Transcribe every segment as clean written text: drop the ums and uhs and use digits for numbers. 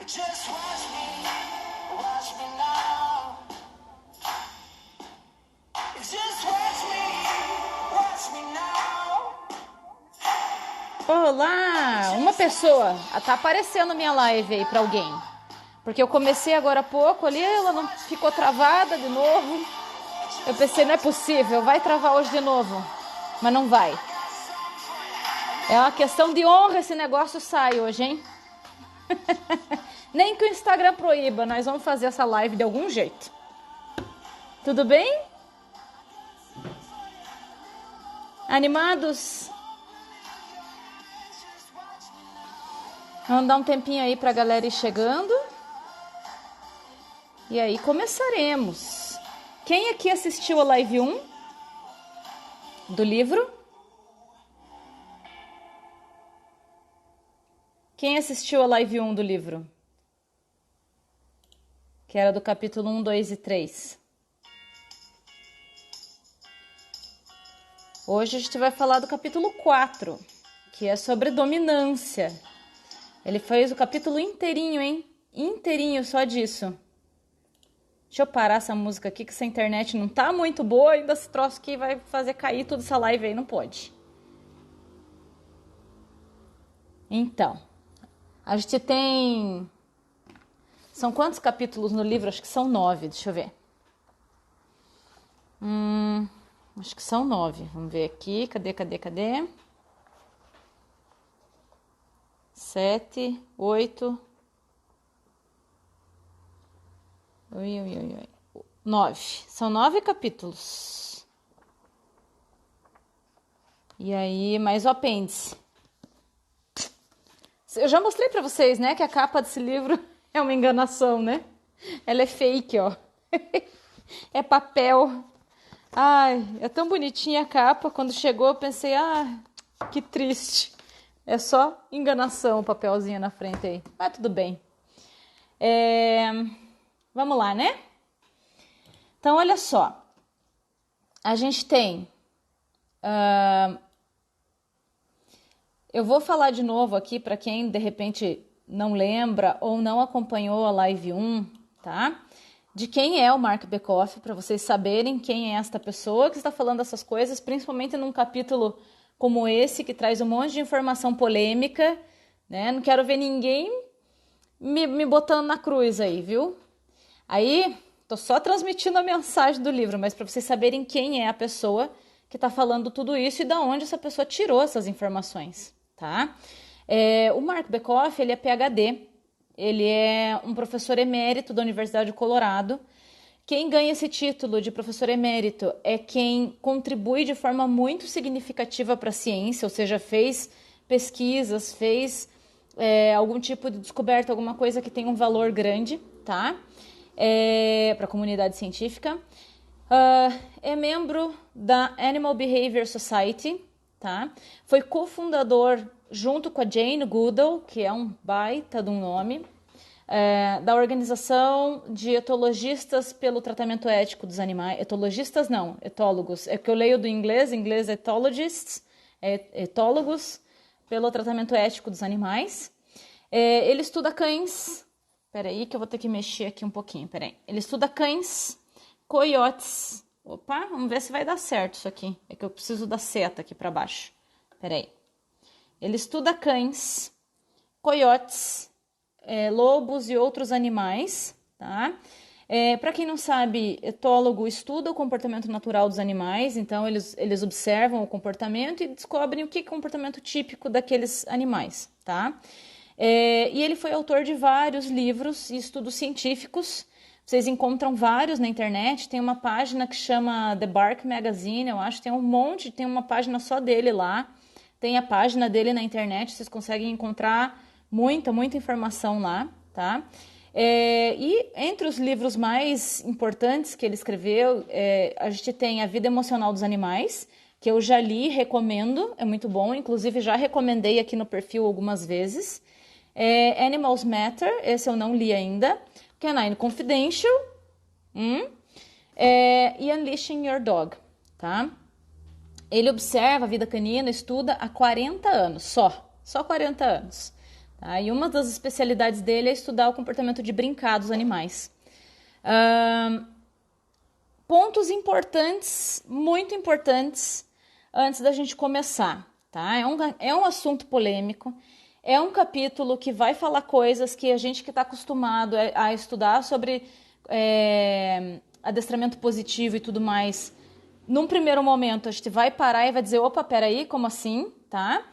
Just watch me now. Just watch me now. Olá, uma pessoa tá aparecendo minha live aí pra alguém. Porque eu comecei agora há pouco ali, ela não ficou travada de novo. Eu pensei, não é possível, vai travar hoje de novo. Mas não vai. É uma questão de honra, esse negócio sai hoje, hein? Nem que o Instagram proíba, nós vamos fazer essa live de algum jeito. Tudo bem? Animados? Vamos dar um tempinho aí pra galera ir chegando. E aí começaremos. Quem aqui assistiu a live 1 do livro? Quem assistiu a live 1 do livro? Que era do capítulo 1, 2 e 3. Hoje a gente vai falar do capítulo 4, que é sobre dominância. Ele fez o capítulo inteirinho, hein? Inteirinho só disso. Deixa eu parar essa música aqui, que essa internet não tá muito boa. Ainda esse troço aqui vai fazer cair toda essa live aí, não pode. Então, a gente tem... São quantos capítulos no livro? Acho que são 9, deixa eu ver. Acho que são 9. Vamos ver aqui, cadê? 7, 8... 9. São 9 capítulos. E aí, mais o apêndice. Eu já mostrei pra vocês, né, que a capa desse livro é uma enganação, né? Ela é fake, ó. É papel. Ai, é tão bonitinha a capa. Quando chegou, eu pensei, que triste. É só enganação o papelzinho na frente aí. Mas tudo bem. Vamos lá, né? Então, olha só. A gente tem... eu vou falar de novo aqui para quem, de repente, não lembra ou não acompanhou a live 1, tá? De quem é o Mark Bekoff, para vocês saberem quem é esta pessoa que está falando essas coisas, principalmente num capítulo como esse, que traz um monte de informação polêmica, né? Não quero ver ninguém me botando na cruz aí, viu? Aí, tô só transmitindo a mensagem do livro, mas para vocês saberem quem é a pessoa que está falando tudo isso e de onde essa pessoa tirou essas informações, tá? O Mark Bekoff, ele é PhD, ele é um professor emérito da Universidade de Colorado. Quem ganha esse título de professor emérito é quem contribui de forma muito significativa para a ciência, ou seja, fez pesquisas, fez algum tipo de descoberta, alguma coisa que tem um valor grande, tá? Para a comunidade científica. É membro da Animal Behavior Society, tá? Foi cofundador, junto com a Jane Goodall, que é um baita de um nome, da Organização de Etologistas pelo Tratamento Ético dos Animais. Etologistas não, etólogos. É que eu leio do inglês ethologists, etólogos pelo tratamento ético dos animais. Ele estuda cães... Peraí que eu vou ter que mexer aqui um pouquinho, peraí. Ele estuda cães, coiotes. Opa, vamos ver se vai dar certo isso aqui. É que eu preciso da seta aqui para baixo. Peraí. Ele estuda cães, coiotes, lobos e outros animais, tá? Para quem não sabe, etólogo estuda o comportamento natural dos animais, então eles observam o comportamento e descobrem o que é o comportamento típico daqueles animais, tá? E ele foi autor de vários livros e estudos científicos. Vocês encontram vários na internet. Tem uma página que chama The Bark Magazine, eu acho. Tem um monte, tem uma página só dele lá. Tem a página dele na internet. Vocês conseguem encontrar muita informação lá, tá? E entre os livros mais importantes que ele escreveu, a gente tem A Vida Emocional dos Animais, que eu já li, recomendo, é muito bom. Inclusive, já recomendei aqui no perfil algumas vezes. Animals Matter, esse eu não li ainda. Canine Confidential e Unleashing Your Dog, tá? Ele observa a vida canina, estuda há 40 anos, só 40 anos, tá? E uma das especialidades dele é estudar o comportamento de brincar dos animais. Pontos importantes, muito importantes, antes da gente começar, tá? É um assunto polêmico, é um capítulo que vai falar coisas que a gente que está acostumado a estudar sobre adestramento positivo e tudo mais, num primeiro momento a gente vai parar e vai dizer, opa, peraí, como assim, tá?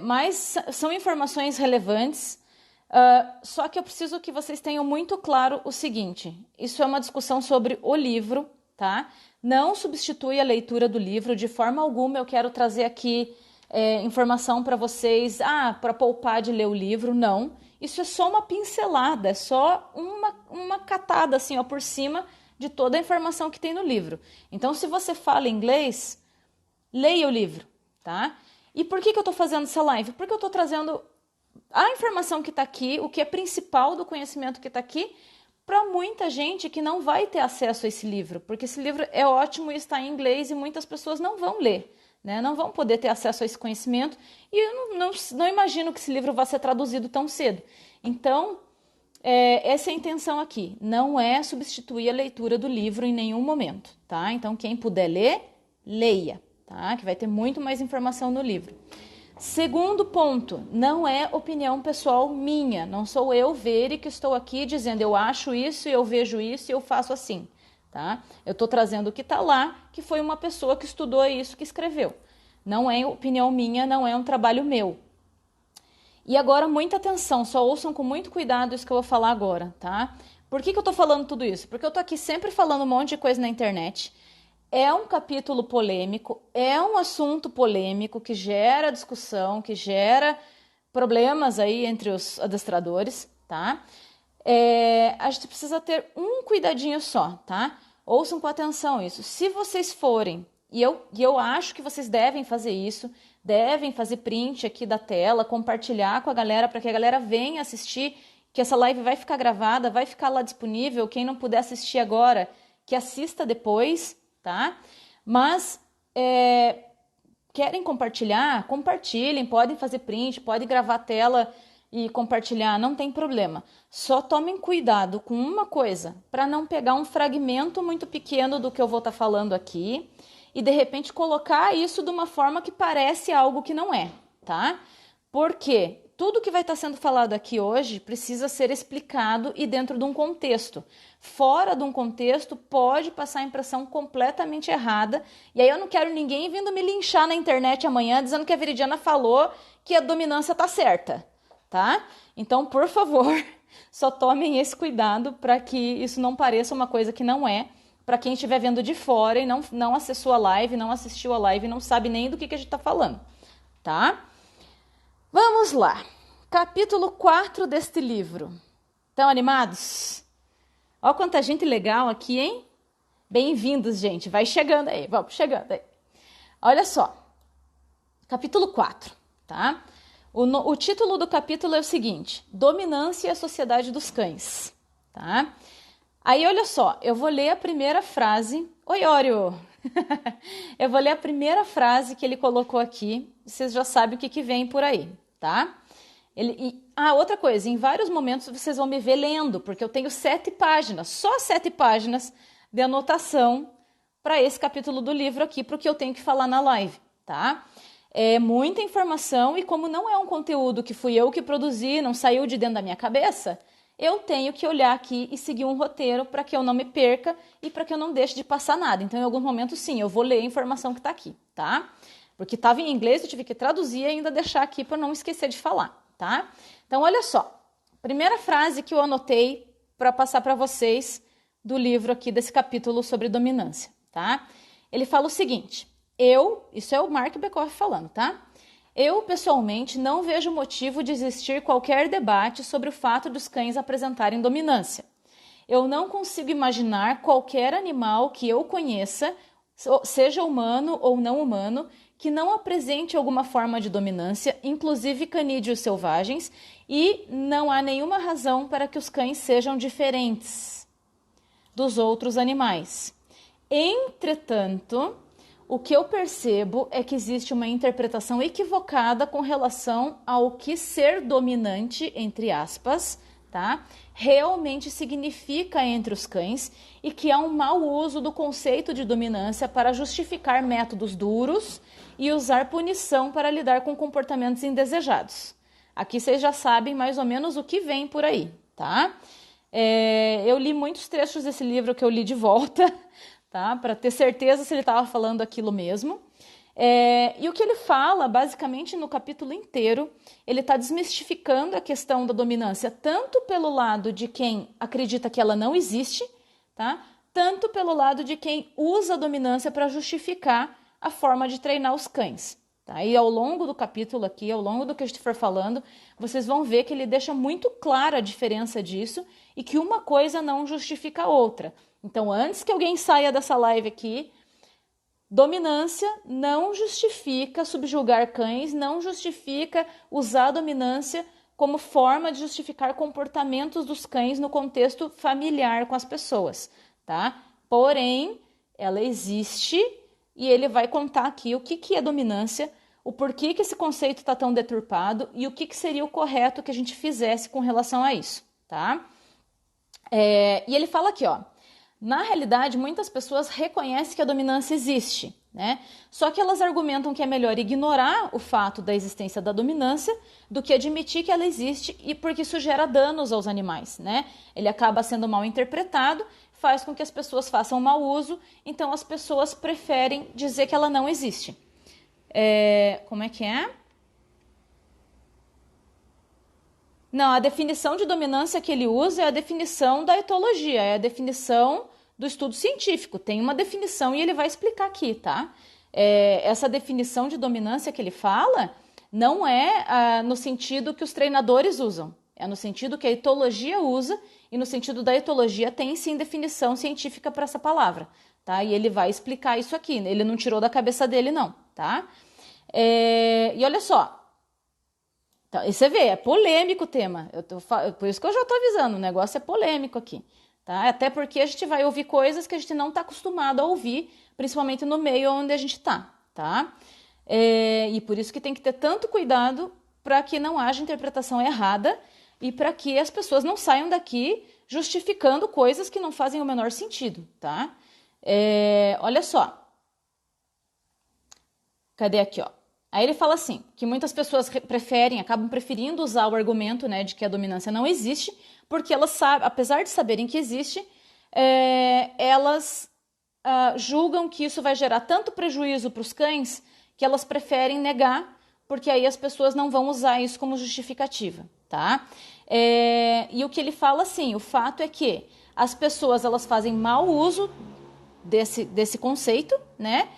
Mas são informações relevantes, só que eu preciso que vocês tenham muito claro o seguinte, isso é uma discussão sobre o livro, tá? Não substitui a leitura do livro, de forma alguma eu quero trazer aqui informação para vocês, para poupar de ler o livro, não. Isso é só uma pincelada, é só uma catada assim, ó, por cima de toda a informação que tem no livro. Então, se você fala inglês, leia o livro, tá? E por que eu estou fazendo essa live? Porque eu estou trazendo a informação que está aqui, o que é principal do conhecimento que está aqui, para muita gente que não vai ter acesso a esse livro, porque esse livro é ótimo e está em inglês e muitas pessoas não vão ler, né? Não vão poder ter acesso a esse conhecimento e eu não imagino que esse livro vá ser traduzido tão cedo. Então, essa é a intenção aqui, não é substituir a leitura do livro em nenhum momento, tá? Então, quem puder ler, leia, tá? Que vai ter muito mais informação no livro. Segundo ponto, não é opinião pessoal minha, não sou eu, Veri, que estou aqui dizendo eu acho isso, eu vejo isso e eu faço assim, tá? Eu estou trazendo o que está lá, que foi uma pessoa que estudou isso, que escreveu. Não é opinião minha, não é um trabalho meu. E agora, muita atenção, só ouçam com muito cuidado isso que eu vou falar agora, tá? Por que eu estou falando tudo isso? Porque eu estou aqui sempre falando um monte de coisa na internet. É um capítulo polêmico, é um assunto polêmico que gera discussão, que gera problemas aí entre os adestradores, tá? A gente precisa ter um cuidadinho só, tá? Ouçam com atenção isso. Se vocês forem, e eu acho que vocês devem fazer isso, devem fazer print aqui da tela, compartilhar com a galera para que a galera venha assistir, que essa live vai ficar gravada, vai ficar lá disponível. Quem não puder assistir agora, que assista depois, tá? Mas querem compartilhar? Compartilhem, podem fazer print, podem gravar a tela e compartilhar, não tem problema. Só tomem cuidado com uma coisa, para não pegar um fragmento muito pequeno do que eu vou estar falando aqui e de repente colocar isso de uma forma que parece algo que não é, tá? Porque tudo que vai estar sendo falado aqui hoje precisa ser explicado e dentro de um contexto. Fora de um contexto, pode passar a impressão completamente errada. E aí eu não quero ninguém vindo me linchar na internet amanhã dizendo que a Veridiana falou que a dominância tá certa, tá? Então, por favor, só tomem esse cuidado para que isso não pareça uma coisa que não é. Para quem estiver vendo de fora e não acessou a live, não assistiu a live, não sabe nem do que a gente está falando, tá? Vamos lá, capítulo 4 deste livro. Estão animados? Olha quanta gente legal aqui, hein? Bem-vindos, gente. Vai chegando aí, vamos chegando aí. Olha só, capítulo 4, tá? O título do capítulo é o seguinte, Dominância e a Sociedade dos Cães, tá? Aí, olha só, eu vou ler a primeira frase. Oi, Ório! Eu vou ler a primeira frase que ele colocou aqui. Vocês já sabem o que vem por aí, tá? Outra coisa, em vários momentos vocês vão me ver lendo, porque eu tenho 7 páginas, só 7 páginas de anotação para esse capítulo do livro aqui, para o que eu tenho que falar na live, tá? É muita informação e como não é um conteúdo que fui eu que produzi, não saiu de dentro da minha cabeça, eu tenho que olhar aqui e seguir um roteiro para que eu não me perca e para que eu não deixe de passar nada. Então, em alguns momentos, sim, eu vou ler a informação que está aqui, tá? Porque estava em inglês, eu tive que traduzir e ainda deixar aqui para não esquecer de falar, tá? Então, olha só. Primeira frase que eu anotei para passar para vocês do livro aqui, desse capítulo sobre dominância, tá? Ele fala o seguinte, isso é o Mark Bekoff falando, tá? Eu, pessoalmente, não vejo motivo de existir qualquer debate sobre o fato dos cães apresentarem dominância. Eu não consigo imaginar qualquer animal que eu conheça, seja humano ou não humano, que não apresente alguma forma de dominância, inclusive canídeos selvagens, e não há nenhuma razão para que os cães sejam diferentes dos outros animais. Entretanto, o que eu percebo é que existe uma interpretação equivocada com relação ao que ser dominante, entre aspas, tá? Realmente significa entre os cães e que há um mau uso do conceito de dominância para justificar métodos duros e usar punição para lidar com comportamentos indesejados. Aqui vocês já sabem mais ou menos o que vem por aí, tá? Eu li muitos trechos desse livro que eu li de volta, tá? Para ter certeza se ele estava falando aquilo mesmo. E o que ele fala, basicamente, no capítulo inteiro, ele está desmistificando a questão da dominância, tanto pelo lado de quem acredita que ela não existe, tá? Tanto pelo lado de quem usa a dominância para justificar a forma de treinar os cães. Tá? E ao longo do capítulo aqui, ao longo do que a gente for falando, vocês vão ver que ele deixa muito clara a diferença disso e que uma coisa não justifica a outra. Então, antes que alguém saia dessa live aqui, dominância não justifica subjugar cães, não justifica usar a dominância como forma de justificar comportamentos dos cães no contexto familiar com as pessoas, tá? Porém, ela existe e ele vai contar aqui o que é dominância, o porquê que esse conceito está tão deturpado e o que seria o correto que a gente fizesse com relação a isso, tá? E ele fala aqui, ó, na realidade, muitas pessoas reconhecem que a dominância existe, né? Só que elas argumentam que é melhor ignorar o fato da existência da dominância do que admitir que ela existe e porque isso gera danos aos animais, né? Ele acaba sendo mal interpretado, faz com que as pessoas façam mau uso, então as pessoas preferem dizer que ela não existe. Como é que é? Não, a definição de dominância que ele usa é a definição da etologia, é a definição do estudo científico. Tem uma definição e ele vai explicar aqui, tá? Essa definição de dominância que ele fala não é no sentido que os treinadores usam, é no sentido que a etologia usa e no sentido da etologia tem sim definição científica para essa palavra, tá? E ele vai explicar isso aqui, ele não tirou da cabeça dele não, tá? E olha só, então, e você vê, é polêmico o tema, por isso que eu já estou avisando, o negócio é polêmico aqui, tá? Até porque a gente vai ouvir coisas que a gente não está acostumado a ouvir, principalmente no meio onde a gente está, tá? E por isso que tem que ter tanto cuidado para que não haja interpretação errada e para que as pessoas não saiam daqui justificando coisas que não fazem o menor sentido, tá? Olha só, cadê aqui, ó? Aí ele fala assim, que muitas pessoas acabam preferindo usar o argumento, né, de que a dominância não existe, porque elas sabem, apesar de saberem que existe, elas julgam que isso vai gerar tanto prejuízo para os cães que elas preferem negar, porque aí as pessoas não vão usar isso como justificativa, tá? E o que ele fala assim, o fato é que as pessoas elas fazem mau uso desse conceito, né?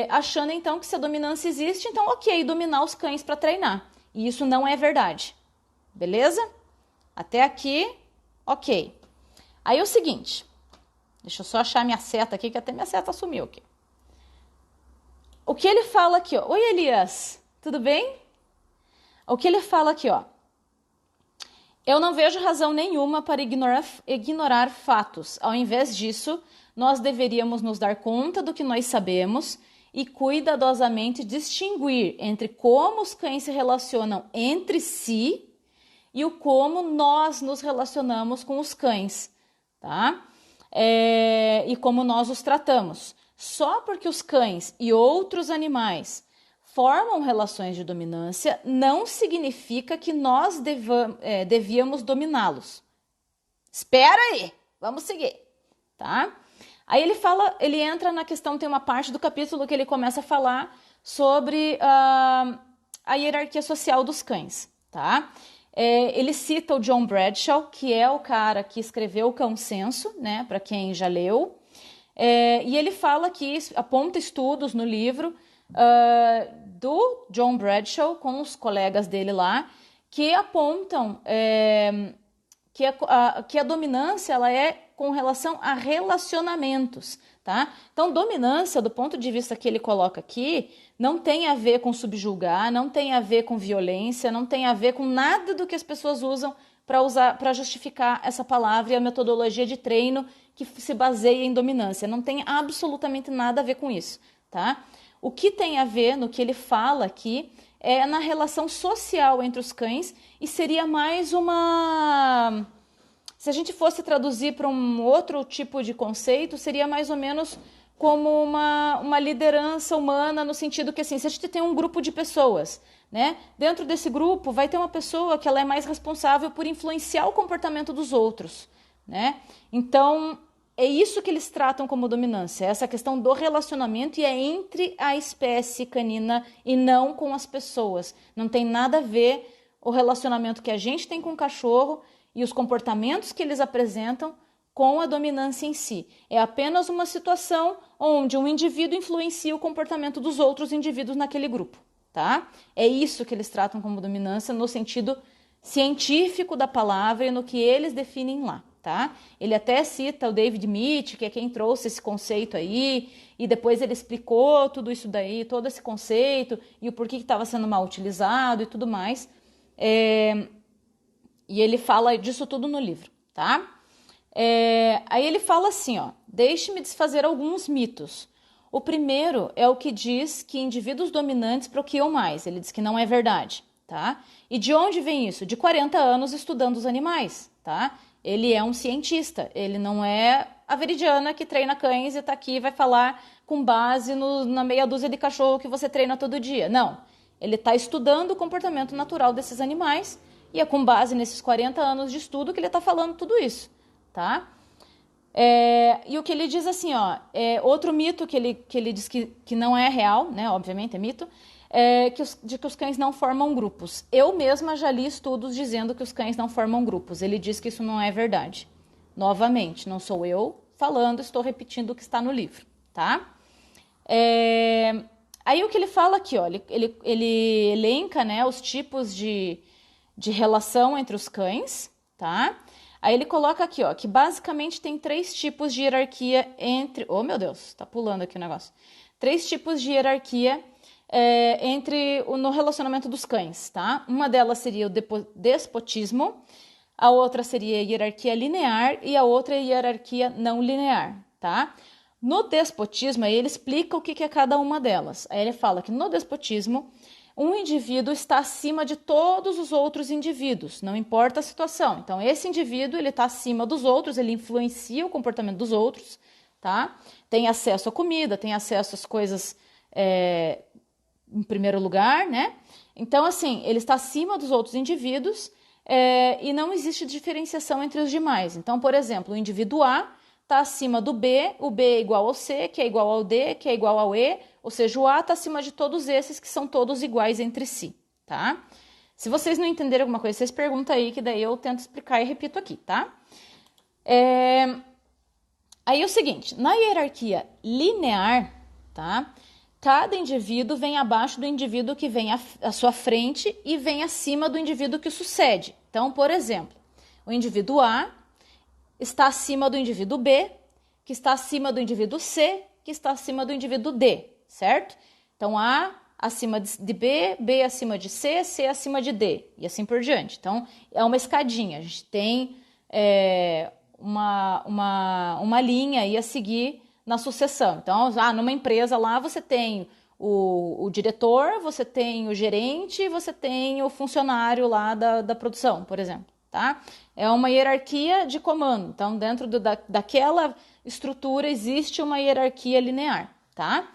Achando então que se a dominância existe, então ok, dominar os cães para treinar. E isso não é verdade. Beleza? Até aqui, ok. Aí é o seguinte, deixa eu só achar minha seta aqui, que até minha seta sumiu aqui. O que ele fala aqui, ó. Oi, Elias, tudo bem? O que ele fala aqui, ó. Eu não vejo razão nenhuma para ignorar fatos. Ao invés disso, nós deveríamos nos dar conta do que nós sabemos e cuidadosamente distinguir entre como os cães se relacionam entre si e o como nós nos relacionamos com os cães, tá? E como nós os tratamos. Só porque os cães e outros animais formam relações de dominância não significa que nós devíamos dominá-los. Espera aí, vamos seguir, tá? Aí ele entra na questão, tem uma parte do capítulo que ele começa a falar sobre a hierarquia social dos cães, tá? Ele cita o John Bradshaw, que é o cara que escreveu o Cão Censo, né, para quem já leu, e ele fala que aponta estudos no livro do John Bradshaw com os colegas dele lá, que apontam que a dominância ela é com relação a relacionamentos, tá? Então, dominância, do ponto de vista que ele coloca aqui, não tem a ver com subjugar, não tem a ver com violência, não tem a ver com nada do que as pessoas usam para justificar essa palavra e a metodologia de treino que se baseia em dominância. Não tem absolutamente nada a ver com isso, tá? O que tem a ver no que ele fala aqui é na relação social entre os cães e seria mais uma... Se a gente fosse traduzir para um outro tipo de conceito, seria mais ou menos como uma liderança humana, no sentido que, assim, se a gente tem um grupo de pessoas, né? Dentro desse grupo vai ter uma pessoa que ela é mais responsável por influenciar o comportamento dos outros, né? Então, é isso que eles tratam como dominância, essa questão do relacionamento, e é entre a espécie canina e não com as pessoas. Não tem nada a ver o relacionamento que a gente tem com o cachorro e os comportamentos que eles apresentam com a dominância em si. É apenas uma situação onde um indivíduo influencia o comportamento dos outros indivíduos naquele grupo, tá? É isso que eles tratam como dominância no sentido científico da palavra e no que eles definem lá, tá? Ele até cita o David Mitch, que é quem trouxe esse conceito aí, e depois ele explicou tudo isso daí, todo esse conceito, e o porquê que estava sendo mal utilizado e tudo mais. E ele fala disso tudo no livro, tá? Aí ele fala assim, ó, deixe-me desfazer alguns mitos. O primeiro é o que diz que indivíduos dominantes procriam mais. Ele diz que não é verdade, tá? E de onde vem isso? De 40 anos estudando os animais, tá? Ele é um cientista, ele não é a veridiana que treina cães e tá aqui e vai falar com base na meia dúzia de cachorro que você treina todo dia. Não, ele está estudando o comportamento natural desses animais e é com base nesses 40 anos de estudo que ele está falando tudo isso, tá? E o que ele diz assim, ó, outro mito que ele diz que não é real, né? Obviamente é mito, de que os cães não formam grupos. Eu mesma já li estudos dizendo que os cães não formam grupos. Ele diz que isso não é verdade. Novamente, não sou eu falando, estou repetindo o que está no livro, tá? Aí o que ele fala aqui, ó, ele elenca, né, os tipos de relação entre os cães, tá? Aí ele coloca aqui, ó, que basicamente tem 3 tipos de hierarquia entre... Oh, meu Deus, tá pulando aqui o negócio. 3 tipos de hierarquia no relacionamento dos cães, tá? Uma delas seria o despotismo, a outra seria a hierarquia linear e a outra é a hierarquia não linear, tá? No despotismo, aí ele explica o que é cada uma delas. Aí ele fala que no despotismo, um indivíduo está acima de todos os outros indivíduos, não importa a situação. Então, esse indivíduo, ele está acima dos outros, ele influencia o comportamento dos outros, tá? Tem acesso à comida, tem acesso às coisas em primeiro lugar, né? Então, assim, ele está acima dos outros indivíduos e não existe diferenciação entre os demais. Então, por exemplo, o indivíduo A está acima do B, o B é igual ao C, que é igual ao D, que é igual ao E, ou seja, o A está acima de todos esses que são todos iguais entre si, tá? Se vocês não entenderem alguma coisa, vocês perguntam aí, que daí eu tento explicar e repito aqui, tá? Aí é o seguinte, na hierarquia linear, tá? Cada indivíduo vem abaixo do indivíduo que vem à sua frente e vem acima do indivíduo que sucede. Então, por exemplo, o indivíduo A está acima do indivíduo B, que está acima do indivíduo C, que está acima do indivíduo D, certo? Então, A acima de B, B acima de C, C acima de D, e assim por diante. Então, é uma escadinha. A gente tem uma linha aí a seguir na sucessão. Então, numa empresa lá você tem o diretor, você tem o gerente, você tem o funcionário lá da produção, por exemplo, tá? É uma hierarquia de comando. Então, dentro daquela estrutura existe uma hierarquia linear, tá?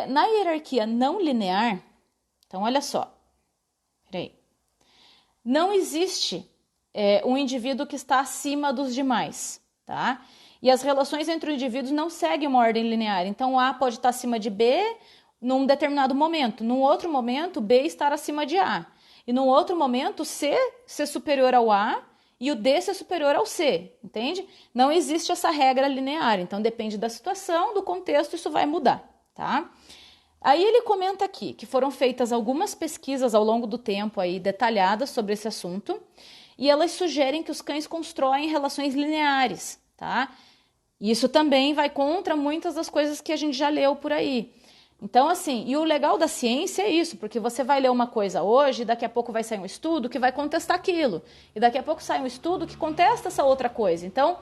Na hierarquia não linear, então olha só, peraí, não existe um indivíduo que está acima dos demais, tá? E as relações entre os indivíduos não seguem uma ordem linear. Então, A pode estar acima de B num determinado momento. Num outro momento, B estar acima de A. E num outro momento, C ser superior ao A e o D ser superior ao C, entende? Não existe essa regra linear. Então, depende da situação, do contexto, isso vai mudar, tá? Aí ele comenta aqui que foram feitas algumas pesquisas ao longo do tempo aí detalhadas sobre esse assunto e elas sugerem que os cães constroem relações lineares, tá? Isso também vai contra muitas das coisas que a gente já leu por aí. Então, assim, e o legal da ciência é isso, porque você vai ler uma coisa hoje, e daqui a pouco vai sair um estudo que vai contestar aquilo, e daqui a pouco sai um estudo que contesta essa outra coisa. Então,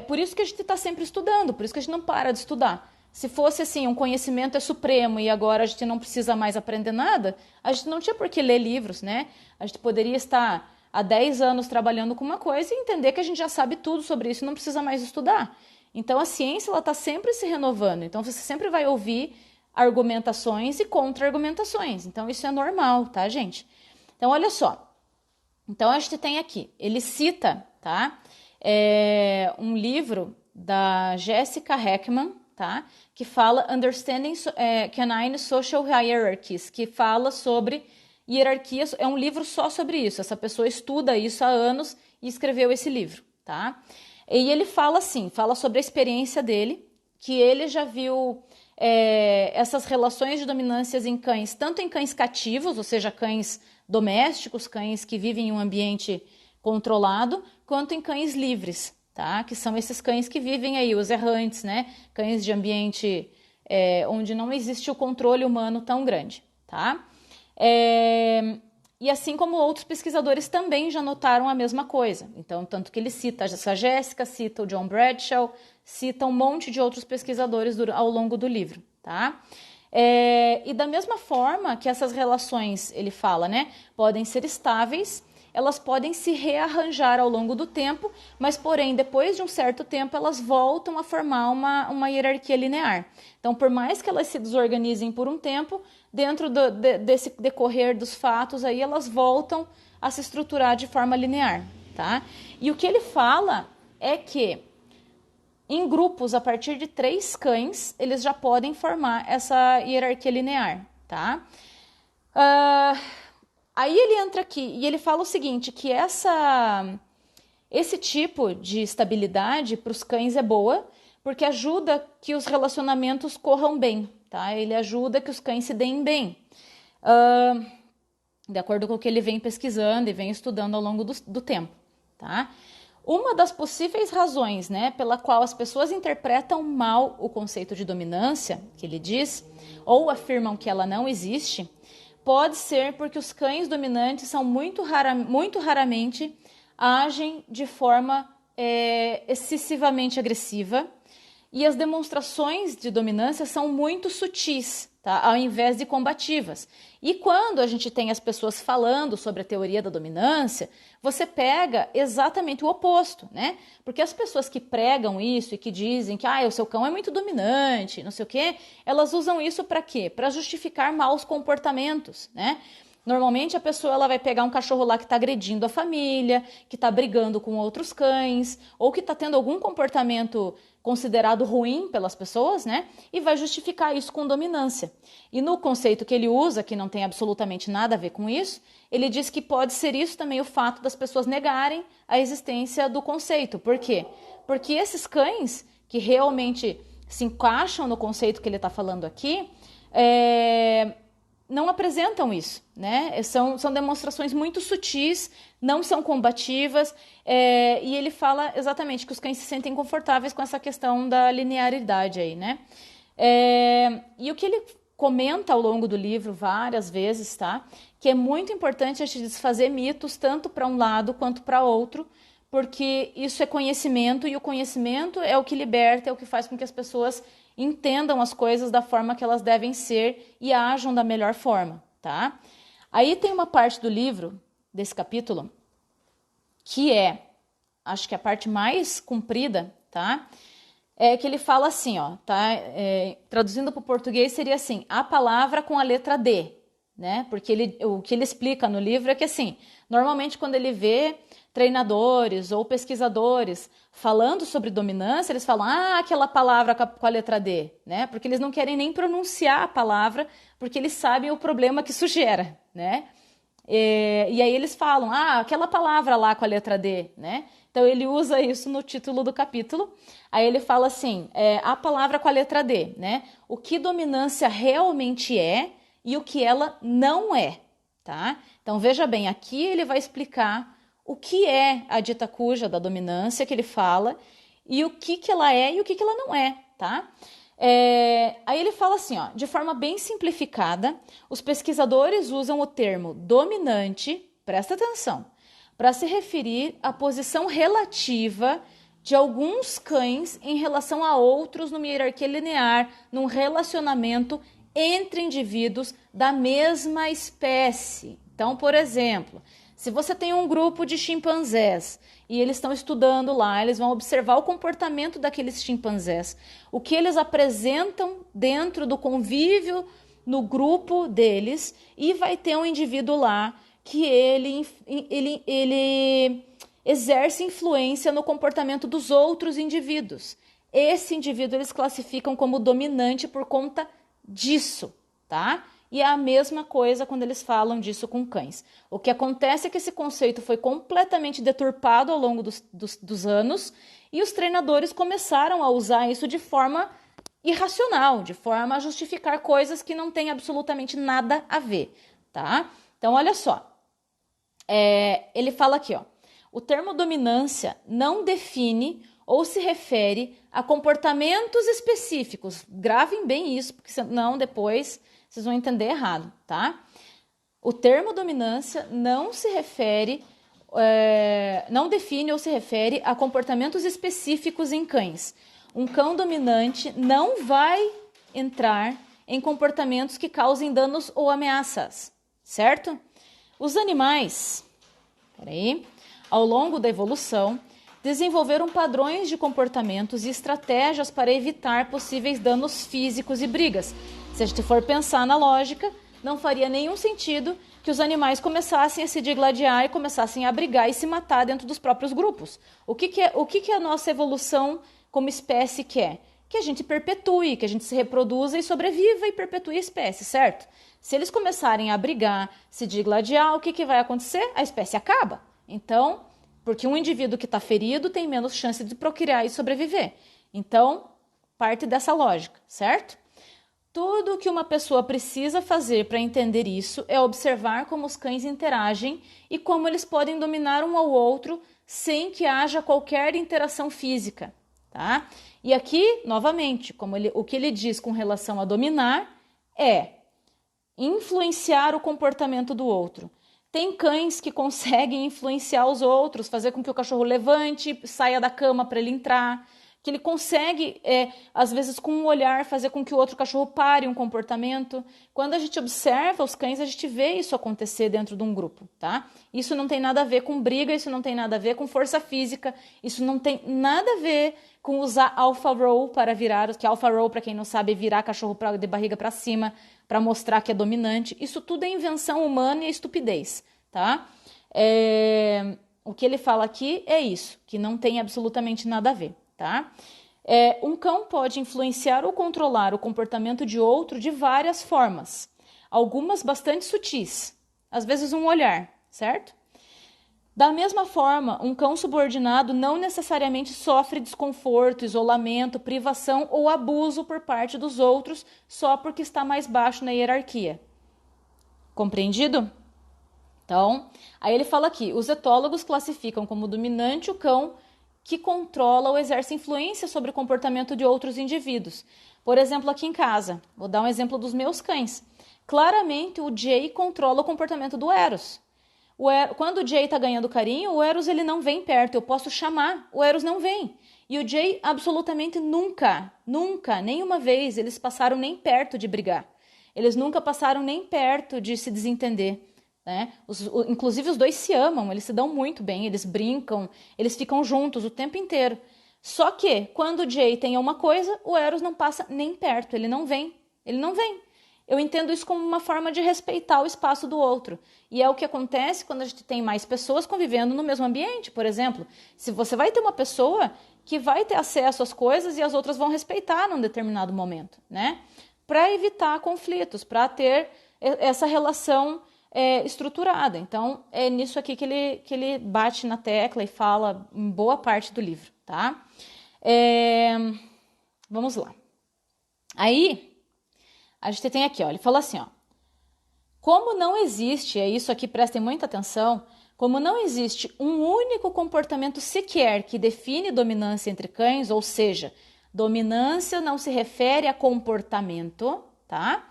por isso que a gente está sempre estudando, por isso que a gente não para de estudar. Se fosse assim, um conhecimento é supremo e agora a gente não precisa mais aprender nada, a gente não tinha por que ler livros, né? A gente poderia estar há 10 anos trabalhando com uma coisa e entender que a gente já sabe tudo sobre isso e não precisa mais estudar. Então, a ciência ela está sempre se renovando. Então, você sempre vai ouvir argumentações e contra-argumentações. Então, isso é normal, tá, gente? Então, olha só. Então, a gente tem aqui, ele cita, tá? Um livro da Jessica Heckman, tá? Que fala Understanding Canine Social Hierarchies, que fala sobre hierarquias, é um livro só sobre isso. Essa pessoa estuda isso há anos e escreveu esse livro, tá? E ele fala assim, fala sobre a experiência dele, que ele já viu essas relações de dominâncias em cães, tanto em cães cativos, ou seja, cães domésticos, cães que vivem em um ambiente controlado, quanto em cães livres, tá? Que são esses cães que vivem aí, os errantes, né? Cães de ambiente onde não existe o controle humano tão grande, tá? E assim como outros pesquisadores também já notaram a mesma coisa. Então, tanto que ele cita essa Jéssica, cita o John Bradshaw, cita um monte de outros pesquisadores ao longo do livro, tá? E da mesma forma que essas relações, ele fala, né, podem ser estáveis, elas podem se rearranjar ao longo do tempo, mas, porém, depois de um certo tempo, elas voltam a formar uma hierarquia linear. Então, por mais que elas se desorganizem por um tempo, dentro desse decorrer dos fatos, aí elas voltam a se estruturar de forma linear, tá? E o que ele fala é que em grupos, a partir de 3 cães, eles já podem formar essa hierarquia linear, tá? Aí ele entra aqui e ele fala o seguinte, que esse tipo de estabilidade para os cães é boa, porque ajuda que os relacionamentos corram bem, tá? Ele ajuda que os cães se deem bem, de acordo com o que ele vem pesquisando e vem estudando ao longo do tempo, tá? Uma das possíveis razões, né, pela qual as pessoas interpretam mal o conceito de dominância, que ele diz, ou afirmam que ela não existe, pode ser porque os cães dominantes são muito raramente agem de forma excessivamente agressiva e as demonstrações de dominância são muito sutis, tá? Ao invés de combativas. E quando a gente tem as pessoas falando sobre a teoria da dominância, você pega exatamente o oposto, né? Porque as pessoas que pregam isso e que dizem que o seu cão é muito dominante, não sei o quê, elas usam isso para quê? Para justificar maus comportamentos, né? Normalmente a pessoa ela vai pegar um cachorro lá que está agredindo a família, que está brigando com outros cães, ou que está tendo algum comportamento considerado ruim pelas pessoas, né? E vai justificar isso com dominância. E no conceito que ele usa, que não tem absolutamente nada a ver com isso, ele diz que pode ser isso também o fato das pessoas negarem a existência do conceito. Por quê? Porque esses cães que realmente se encaixam no conceito que ele está falando aqui, não apresentam isso, né? São demonstrações muito sutis, não são combativas, e ele fala exatamente que os cães se sentem confortáveis com essa questão da linearidade aí, né? E o que ele comenta ao longo do livro várias vezes, tá? Que é muito importante a gente desfazer mitos tanto para um lado quanto para outro, porque isso é conhecimento e o conhecimento é o que liberta, é o que faz com que as pessoas entendam as coisas da forma que elas devem ser e ajam da melhor forma, tá? Aí tem uma parte do livro, desse capítulo, que acho que a parte mais comprida, tá? Que ele fala assim, ó, tá? Traduzindo para o português seria assim, a palavra com a letra D, né? Porque o que ele explica no livro é que assim, normalmente quando ele vê treinadores ou pesquisadores falando sobre dominância, eles falam, aquela palavra com a letra D, né? Porque eles não querem nem pronunciar a palavra, porque eles sabem o problema que isso gera, né? E aí eles falam, aquela palavra lá com a letra D, né? Então ele usa isso no título do capítulo. Aí ele fala assim, a palavra com a letra D, né? O que dominância realmente é e o que ela não é, tá? Então veja bem, aqui ele vai explicar o que é a dita cuja da dominância que ele fala e o que ela é e o que ela não é, tá? Aí ele fala assim, ó, de forma bem simplificada, os pesquisadores usam o termo dominante, presta atenção, para se referir à posição relativa de alguns cães em relação a outros numa hierarquia linear, num relacionamento entre indivíduos da mesma espécie. Então, por exemplo, se você tem um grupo de chimpanzés e eles estão estudando lá, eles vão observar o comportamento daqueles chimpanzés, o que eles apresentam dentro do convívio no grupo deles, e vai ter um indivíduo lá que ele exerce influência no comportamento dos outros indivíduos. Esse indivíduo eles classificam como dominante por conta disso, tá? E é a mesma coisa quando eles falam disso com cães. O que acontece é que esse conceito foi completamente deturpado ao longo dos anos, e os treinadores começaram a usar isso de forma irracional, de forma a justificar coisas que não têm absolutamente nada a ver, tá? Então, olha só. Ele fala aqui, ó. O termo dominância não define ou se refere a comportamentos específicos. Gravem bem isso, porque senão depois vocês vão entender errado, tá? O termo dominância não se refere, não define ou se refere a comportamentos específicos em cães. Um cão dominante não vai entrar em comportamentos que causem danos ou ameaças, certo? Os animais, ao longo da evolução, desenvolveram padrões de comportamentos e estratégias para evitar possíveis danos físicos e brigas. Se a gente for pensar na lógica, não faria nenhum sentido que os animais começassem a se digladiar e começassem a brigar e se matar dentro dos próprios grupos. O que a nossa evolução como espécie quer? Que a gente perpetue, que a gente se reproduza e sobreviva e perpetue a espécie, certo? Se eles começarem a brigar, se digladiar, o que vai acontecer? A espécie acaba. Então, porque um indivíduo que está ferido tem menos chance de procriar e sobreviver. Então, parte dessa lógica, certo? Tudo o que uma pessoa precisa fazer para entender isso é observar como os cães interagem e como eles podem dominar um ao outro sem que haja qualquer interação física, tá? E aqui, novamente, o que ele diz com relação a dominar é influenciar o comportamento do outro. Tem cães que conseguem influenciar os outros, fazer com que o cachorro levante, saia da cama para ele entrar, que ele consegue, às vezes com um olhar, fazer com que o outro cachorro pare um comportamento. Quando a gente observa os cães, a gente vê isso acontecer dentro de um grupo, tá? Isso não tem nada a ver com briga, isso não tem nada a ver com força física, isso não tem nada a ver com usar alpha roll para virar, que alpha roll, para quem não sabe, é virar cachorro de barriga para cima, para mostrar que é dominante. Isso tudo é invenção humana e estupidez, tá? O que ele fala aqui é isso, que não tem absolutamente nada a ver, tá? Um cão pode influenciar ou controlar o comportamento de outro de várias formas, algumas bastante sutis, às vezes um olhar, certo? Da mesma forma, um cão subordinado não necessariamente sofre desconforto, isolamento, privação ou abuso por parte dos outros só porque está mais baixo na hierarquia. Compreendido? Então, aí ele fala aqui, os etólogos classificam como dominante o cão que controla ou exerce influência sobre o comportamento de outros indivíduos. Por exemplo, aqui em casa, vou dar um exemplo dos meus cães. Claramente, o Jay controla o comportamento do Eros. Quando o Jay está ganhando carinho, o Eros ele não vem perto. Eu posso chamar, o Eros não vem. E o Jay absolutamente nunca, nenhuma vez, eles passaram nem perto de brigar. Eles nunca passaram nem perto de se desentender, né? Inclusive os dois se amam, eles se dão muito bem, eles brincam, eles ficam juntos o tempo inteiro. Só que quando o Jay tem uma coisa, o Eros não passa nem perto, ele não vem. Eu entendo isso como uma forma de respeitar o espaço do outro. E é o que acontece quando a gente tem mais pessoas convivendo no mesmo ambiente. Por exemplo, se você vai ter uma pessoa que vai ter acesso às coisas e as outras vão respeitar num determinado momento, né? Para evitar conflitos, para ter essa relação estruturada. Então, é nisso aqui que ele bate na tecla e fala em boa parte do livro, tá? Vamos lá. Aí, a gente tem aqui, ó, ele fala assim, ó, como não existe, isso aqui prestem muita atenção, como não existe um único comportamento sequer que define dominância entre cães, ou seja, dominância não se refere a comportamento, tá?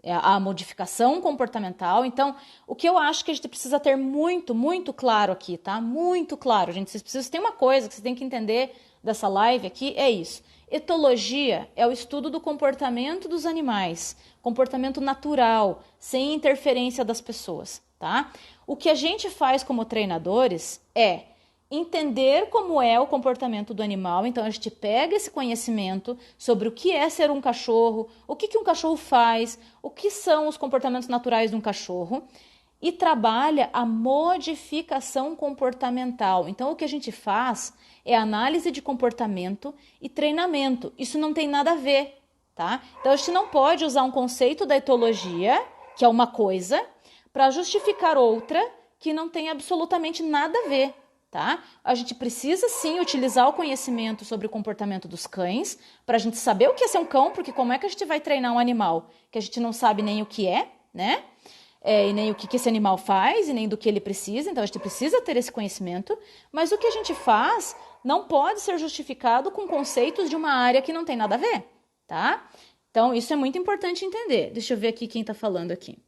a modificação comportamental. Então, o que eu acho que a gente precisa ter muito, muito claro aqui, tá? Muito claro, gente. Vocês precisam, tem uma coisa que vocês têm que entender dessa live aqui, é isso. Etologia é o estudo do comportamento dos animais, comportamento natural, sem interferência das pessoas, tá? O que a gente faz como treinadores é entender como é o comportamento do animal. Então a gente pega esse conhecimento sobre o que é ser um cachorro, o que um cachorro faz, o que são os comportamentos naturais de um cachorro e trabalha a modificação comportamental. Então o que a gente faz é análise de comportamento e treinamento. Isso não tem nada a ver, tá? Então a gente não pode usar um conceito da etologia, que é uma coisa, para justificar outra que não tem absolutamente nada a ver. Tá? A gente precisa sim utilizar o conhecimento sobre o comportamento dos cães para a gente saber o que é ser um cão, porque como é que a gente vai treinar um animal que a gente não sabe nem o que é, né? E nem o que esse animal faz e nem do que ele precisa, então a gente precisa ter esse conhecimento, mas o que a gente faz não pode ser justificado com conceitos de uma área que não tem nada a ver, tá? Então isso é muito importante entender. Deixa eu ver aqui quem está falando aqui.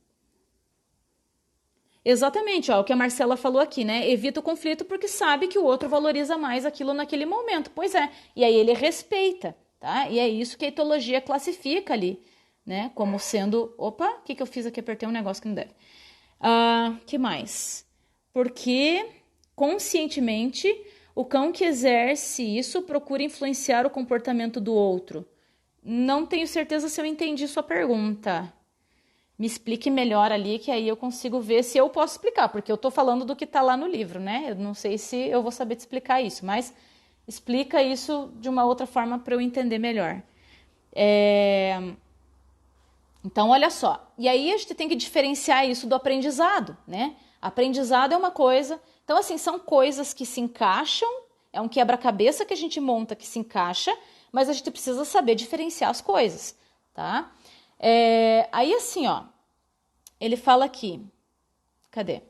Exatamente, ó, o que a Marcela falou aqui, né? Evita o conflito porque sabe que o outro valoriza mais aquilo naquele momento. Pois é, e aí ele respeita, tá? E é isso que a etologia classifica ali, né? Como sendo... Opa, o que eu fiz aqui? Apertei um negócio que não deve. Que mais? Porque conscientemente o cão que exerce isso procura influenciar o comportamento do outro. Não tenho certeza se eu entendi sua pergunta. Me explique melhor ali, que aí eu consigo ver se eu posso explicar, porque eu estou falando do que está lá no livro, né? Eu não sei se eu vou saber te explicar isso, mas explica isso de uma outra forma para eu entender melhor. Então, olha só. E aí a gente tem que diferenciar isso do aprendizado, né? Aprendizado é uma coisa... Então, assim, são coisas que se encaixam, é um quebra-cabeça que a gente monta que se encaixa, mas a gente precisa saber diferenciar as coisas, tá? Aí assim, ó, ele fala aqui, cadê?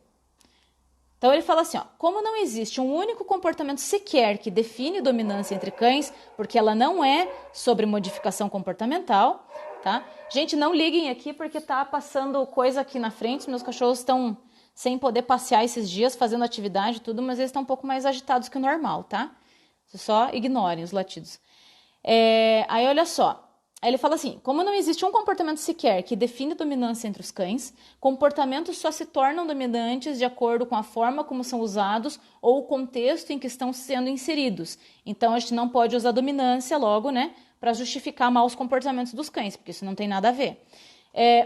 Então ele fala assim, ó, como não existe um único comportamento sequer que define dominância entre cães, porque ela não é sobre modificação comportamental, tá? Gente, não liguem aqui porque tá passando coisa aqui na frente, meus cachorros estão sem poder passear esses dias, fazendo atividade e tudo, mas eles estão um pouco mais agitados que o normal, tá? Só ignorem os latidos. Aí olha só. Aí ele fala assim, como não existe um comportamento sequer que define dominância entre os cães, comportamentos só se tornam dominantes de acordo com a forma como são usados ou o contexto em que estão sendo inseridos. Então, a gente não pode usar dominância logo, né, para justificar maus comportamentos dos cães, porque isso não tem nada a ver.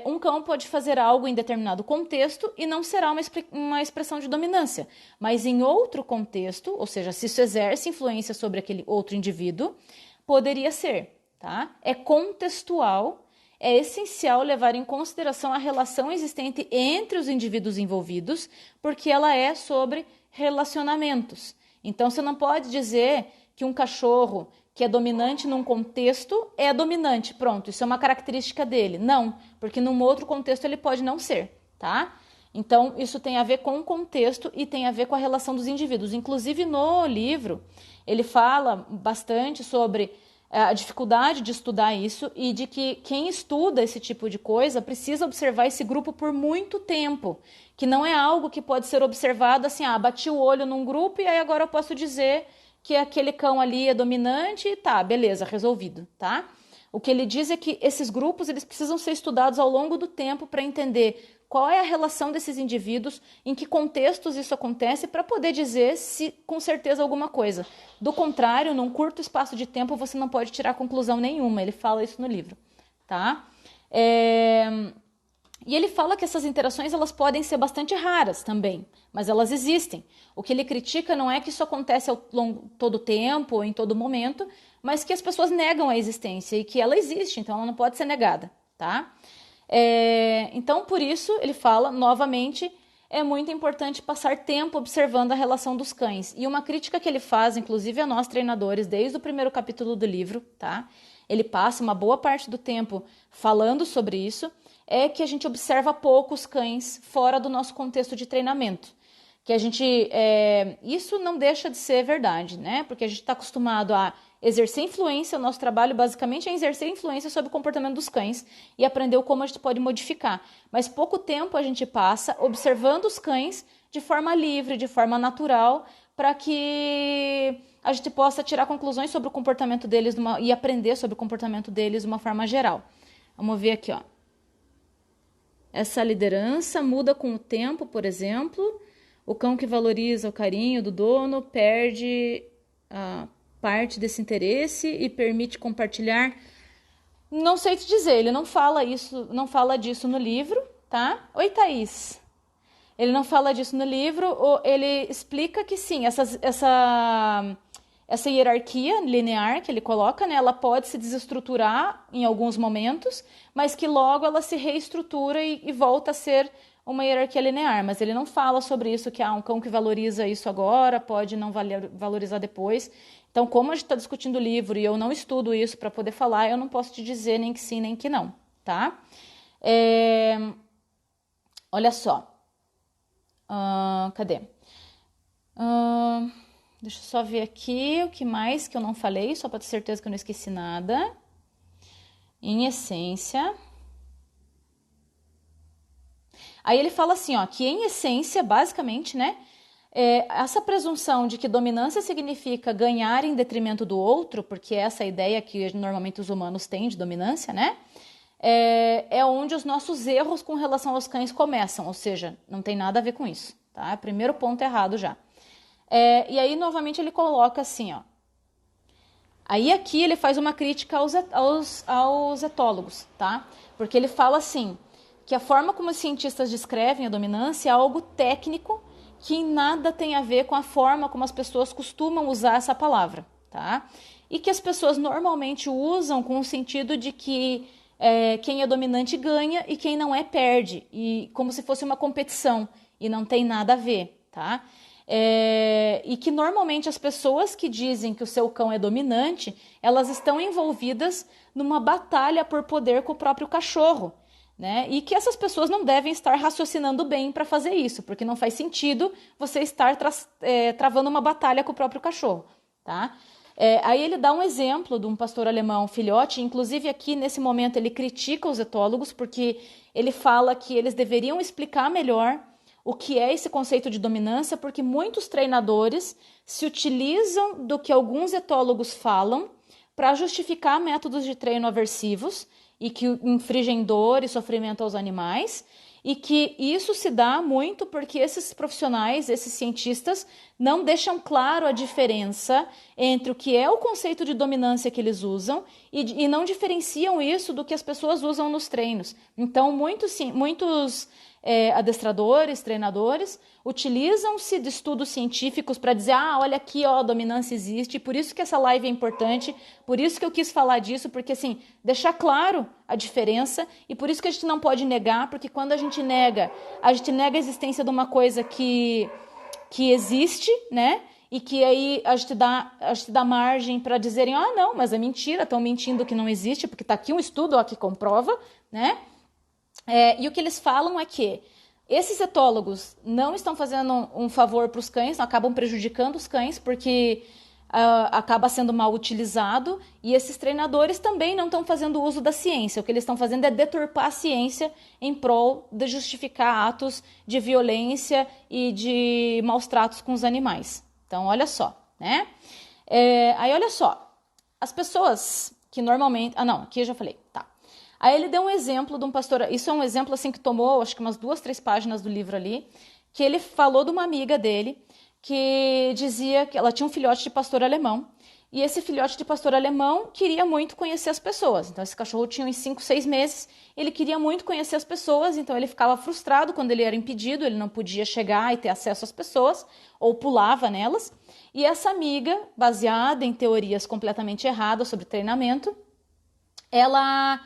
Um cão pode fazer algo em determinado contexto e não será uma expressão de dominância, mas em outro contexto, ou seja, se isso exerce influência sobre aquele outro indivíduo, poderia ser. Tá? É contextual, é essencial levar em consideração a relação existente entre os indivíduos envolvidos, porque ela é sobre relacionamentos. Então, você não pode dizer que um cachorro que é dominante num contexto é dominante, pronto, isso é uma característica dele. Não, porque num outro contexto ele pode não ser, tá? Então, isso tem a ver com o contexto e tem a ver com a relação dos indivíduos. Inclusive, no livro, ele fala bastante sobre a dificuldade de estudar isso e de que quem estuda esse tipo de coisa precisa observar esse grupo por muito tempo, que não é algo que pode ser observado assim, bati o olho num grupo e aí agora eu posso dizer que aquele cão ali é dominante e tá, beleza, resolvido, tá? O que ele diz é que esses grupos eles precisam ser estudados ao longo do tempo para entender qual é a relação desses indivíduos, em que contextos isso acontece, para poder dizer se com certeza alguma coisa. Do contrário, num curto espaço de tempo, você não pode tirar conclusão nenhuma. Ele fala isso no livro, tá? E ele fala que essas interações elas podem ser bastante raras também, mas elas existem. O que ele critica não é que isso acontece ao longo todo o tempo, ou em todo momento, mas que as pessoas negam a existência e que ela existe, então ela não pode ser negada, tá? Então, por isso, ele fala, novamente, é muito importante passar tempo observando a relação dos cães. E uma crítica que ele faz, inclusive a nós treinadores, desde o primeiro capítulo do livro, tá? Ele passa uma boa parte do tempo falando sobre isso, é que a gente observa pouco os cães fora do nosso contexto de treinamento. Que a gente... isso não deixa de ser verdade, né? Porque a gente está acostumado a exercer influência, o nosso trabalho basicamente é exercer influência sobre o comportamento dos cães e aprender como a gente pode modificar. Mas pouco tempo a gente passa observando os cães de forma livre, de forma natural, para que a gente possa tirar conclusões sobre o comportamento deles e aprender sobre o comportamento deles de uma forma geral. Vamos ver aqui, ó. Essa liderança muda com o tempo, por exemplo. O cão que valoriza o carinho do dono perde a parte desse interesse e permite compartilhar. Não sei te dizer, ele não fala isso, não fala disso no livro, tá? Oi, Thaís. Ele não fala disso no livro, ele explica que sim, essa hierarquia linear que ele coloca, né, ela pode se desestruturar em alguns momentos, mas que logo ela se reestrutura e volta a ser uma hierarquia linear. Mas ele não fala sobre isso, que um cão que valoriza isso agora pode não valorizar depois. Então, como a gente está discutindo o livro e eu não estudo isso para poder falar, eu não posso te dizer nem que sim, nem que não, tá? Olha só. Cadê? Deixa eu só ver aqui o que mais que eu não falei, só para ter certeza que eu não esqueci nada. Em essência. Aí ele fala assim, ó, que em essência, basicamente, né, essa presunção de que dominância significa ganhar em detrimento do outro, porque essa é a ideia que normalmente os humanos têm de dominância, né, é onde os nossos erros com relação aos cães começam, ou seja, não tem nada a ver com isso, tá? Primeiro ponto errado já. E aí, novamente, ele coloca assim, ó. Aí aqui ele faz uma crítica aos etólogos, tá? Porque ele fala assim, que a forma como os cientistas descrevem a dominância é algo técnico que em nada tem a ver com a forma como as pessoas costumam usar essa palavra, tá? E que as pessoas normalmente usam com o sentido de que quem é dominante ganha e quem não é perde, e como se fosse uma competição, e não tem nada a ver, tá? E que normalmente as pessoas que dizem que o seu cão é dominante, elas estão envolvidas numa batalha por poder com o próprio cachorro, né? E que essas pessoas não devem estar raciocinando bem para fazer isso, porque não faz sentido você estar travando uma batalha com o próprio cachorro, tá? Aí ele dá um exemplo de um pastor alemão filhote, inclusive aqui nesse momento ele critica os etólogos, porque ele fala que eles deveriam explicar melhor o que é esse conceito de dominância, porque muitos treinadores se utilizam do que alguns etólogos falam para justificar métodos de treino aversivos e que infligem dor e sofrimento aos animais, e que isso se dá muito porque esses profissionais, esses cientistas, não deixam claro a diferença entre o que é o conceito de dominância que eles usam e não diferenciam isso do que as pessoas usam nos treinos. Então, muitos adestradores, treinadores, utilizam-se de estudos científicos para dizer, olha aqui, ó, a dominância existe, por isso que essa live é importante, por isso que eu quis falar disso, porque assim, deixar claro a diferença, e por isso que a gente não pode negar, porque quando a gente nega a existência de uma coisa que existe, né? E que aí a gente dá margem para dizerem, não, mas é mentira, estão mentindo que não existe, porque está aqui um estudo ó, que comprova, né? E o que eles falam é que esses etólogos não estão fazendo um favor para os cães, acabam prejudicando os cães, porque acaba sendo mal utilizado, e esses treinadores também não estão fazendo uso da ciência. O que eles estão fazendo é deturpar a ciência em prol de justificar atos de violência e de maus tratos com os animais. Então, olha só, né? Aí, olha só, as pessoas que normalmente... aqui eu já falei, tá. Aí ele deu um exemplo de um pastor, isso é um exemplo assim que tomou, acho que umas 2, 3 páginas do livro ali, que ele falou de uma amiga dele, que dizia que ela tinha um filhote de pastor alemão, e esse filhote de pastor alemão queria muito conhecer as pessoas. Então esse cachorro tinha uns 5, 6 meses, ele queria muito conhecer as pessoas, então ele ficava frustrado quando ele era impedido, ele não podia chegar e ter acesso às pessoas, ou pulava nelas. E essa amiga, baseada em teorias completamente erradas sobre treinamento, ela